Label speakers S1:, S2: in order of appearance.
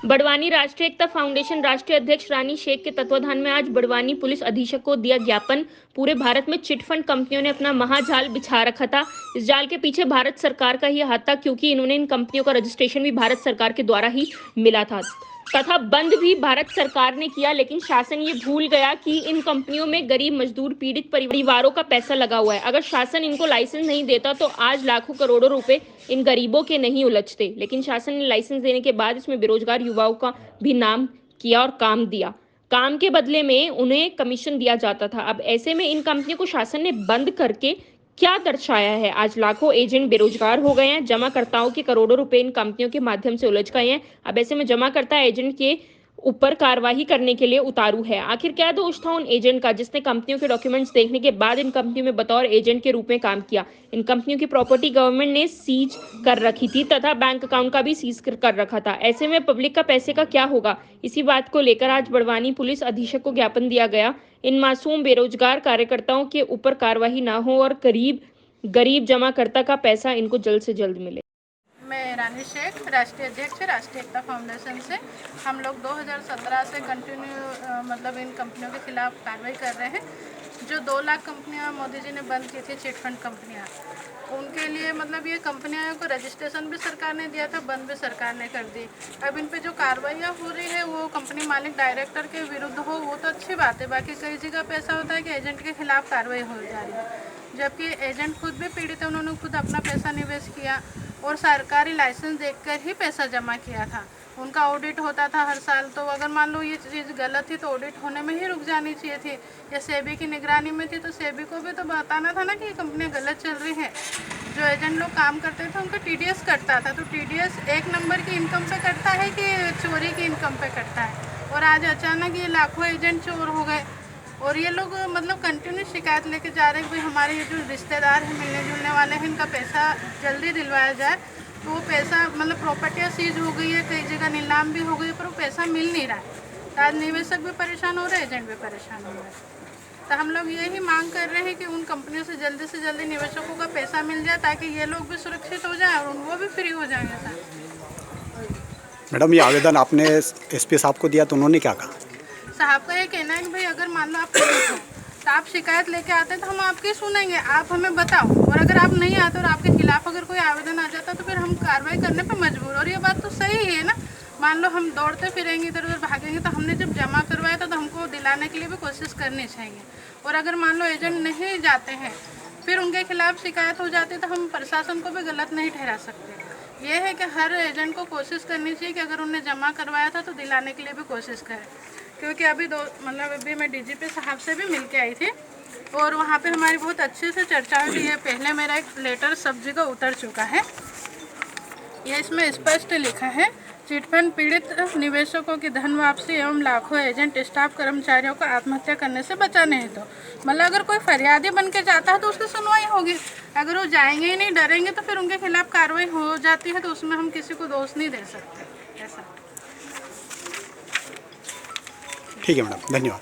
S1: बड़वानी राष्ट्रीय एकता फाउंडेशन राष्ट्रीय अध्यक्ष रानी शेख के तत्वाधान में आज बड़वानी पुलिस अधीक्षक को दिया ज्ञापन। पूरे भारत में चिटफंड कंपनियों ने अपना महाजाल बिछा रखा था। इस जाल के पीछे भारत सरकार का ही हाथ था, क्योंकि इन्होंने इन कंपनियों का रजिस्ट्रेशन भी भारत सरकार के द्वारा ही मिला था तथा बंद भी भारत सरकार ने किया। लेकिन शासन ये भूल गया कि इन कंपनियों में गरीब, मजदूर, पीड़ित परिवारों का पैसा लगा हुआ है। अगर शासन इनको लाइसेंस नहीं देता तो आज लाखों करोड़ों रुपए इन गरीबों के नहीं उलझते। लेकिन शासन ने लाइसेंस देने के बाद इसमें बेरोजगार युवाओं का भी नाम किया और काम दिया। काम के बदले में उन्हें कमीशन दिया जाता था। अब ऐसे में इन कंपनियों को शासन ने बंद करके क्या दर्शाया है? आज लाखों एजेंट बेरोजगार हो गए हैं। जमाकर्ताओं के करोड़ों रुपए इन कंपनियों के माध्यम से उलझ गए हैं। अब ऐसे में जमाकर्ता एजेंट के ऊपर कार्रवाई करने के लिए उतारू है। आखिर क्या दोष था उन एजेंट का जिसने कंपनियों के डॉक्यूमेंट्स देखने के बाद इन कंपनियों में बतौर एजेंट के रूप में काम किया? इन कंपनियों की प्रॉपर्टी गवर्नमेंट ने सीज कर रखी थी तथा बैंक अकाउंट का भी सीज कर रखा था। ऐसे में पब्लिक का पैसे का क्या होगा? इसी बात को लेकर आज बड़वानी पुलिस अधीक्षक को ज्ञापन दिया गया। इन मासूम बेरोजगार कार्यकर्ताओं के ऊपर कार्रवाई ना हो और गरीब जमाकर्ता का पैसा इनको जल्द से जल्द मिले।
S2: मैं रानी शेख, राष्ट्रीय अध्यक्ष राष्ट्रीय एकता फाउंडेशन से। हम लोग 2017 से कंटिन्यू मतलब इन कंपनियों के खिलाफ कार्रवाई कर रहे हैं। जो 2 लाख कंपनियां मोदी जी ने बंद की थी, चिटफंड कंपनियां, उनके लिए मतलब ये कंपनियों को रजिस्ट्रेशन भी सरकार ने दिया था, बंद भी सरकार ने कर दी। अब इन पे जो कार्रवाइयाँ हो रही है वो कंपनी मालिक डायरेक्टर के विरुद्ध हो, वो तो अच्छी बात है। बाकी कई जगह पे ऐसा होता है कि एजेंट के खिलाफ कार्रवाई हो जा रही है, जबकि एजेंट खुद भी पीड़ित है। उन्होंने खुद अपना पैसा निवेश किया और सरकारी लाइसेंस देखकर ही पैसा जमा किया था। उनका ऑडिट होता था हर साल, तो अगर मान लो ये चीज़ गलत थी तो ऑडिट होने में ही रुक जानी चाहिए थी। या सेबी की निगरानी में थी तो सेबी को भी तो बताना था ना कि ये कंपनियाँ गलत चल रही हैं। जो एजेंट लोग काम करते थे उनका टीडीएस कटता था, तो टीडीएस 1 नंबर की इनकम पे कटता है कि चोरी की इनकम पे कटता है? और आज अचानक ये लाखों एजेंट चोर हो गए और ये लोग मतलब कंटिन्यू शिकायत लेके जा रहे हैं कि भाई हमारे ये जो रिश्तेदार हैं, मिलने जुलने वाले हैं, इनका पैसा जल्दी दिलवाया जाए। तो वो पैसा मतलब प्रॉपर्टियाँ सीज हो गई है, कई जगह नीलाम भी हो गई, पर वो पैसा मिल नहीं रहा है। तो आज निवेशक भी परेशान हो रहे हैं, एजेंट भी परेशान हो रहे हैं। तो हम लोग यही मांग कर रहे हैं कि उन कंपनियों से जल्दी निवेशकों का पैसा मिल जाए, ताकि ये लोग भी सुरक्षित हो जाएं और वो भी फ्री हो जाएंगे सर।
S3: मैडम, ये आवेदन आपने एसपी साहब को दिया तो उन्होंने क्या कहा?
S2: साहब का ये कहना है कि भाई अगर मान लो आप पीड़ित हो तो आप शिकायत लेके आते हैं तो हम आपकी सुनेंगे, आप हमें बताओ। और अगर आप नहीं आते और आपके खिलाफ अगर कोई आवेदन आ जाता तो फिर हम कार्रवाई करने पे मजबूर। और ये बात तो सही ही है ना। मान लो हम दौड़ते फिरेंगे, इधर उधर भागेंगे, तो हमने जब जमा करवाया था तो हमको दिलाने के लिए भी कोशिश करनी चाहिए। और अगर मान लो एजेंट नहीं जाते हैं, फिर उनके खिलाफ शिकायत हो जाती है, तो हम प्रशासन को भी गलत नहीं ठहरा सकते। ये है कि हर एजेंट को कोशिश करनी चाहिए कि अगर उन्होंने जमा करवाया था तो दिलाने के लिए भी कोशिश करें। क्योंकि अभी मैं डीजीपी साहब से भी मिल के आई थी और वहाँ पे हमारी बहुत अच्छे से चर्चा हुई है। पहले मेरा एक लेटर सब जगह उतर चुका है। ये इसमें स्पष्ट लिखा है, चिटफंड पीड़ित निवेशकों की धन वापसी एवं लाखों एजेंट स्टाफ कर्मचारियों को आत्महत्या करने से बचाने हेतु। मतलब अगर कोई फरियादी बन के जाता है तो उसकी सुनवाई होगी। अगर वो जाएंगे ही नहीं, डरेंगे, तो फिर उनके खिलाफ कार्रवाई हो जाती है। तो उसमें हम किसी को दोष नहीं दे सकते। ऐसा
S3: ठीक है मैडम, धन्यवाद।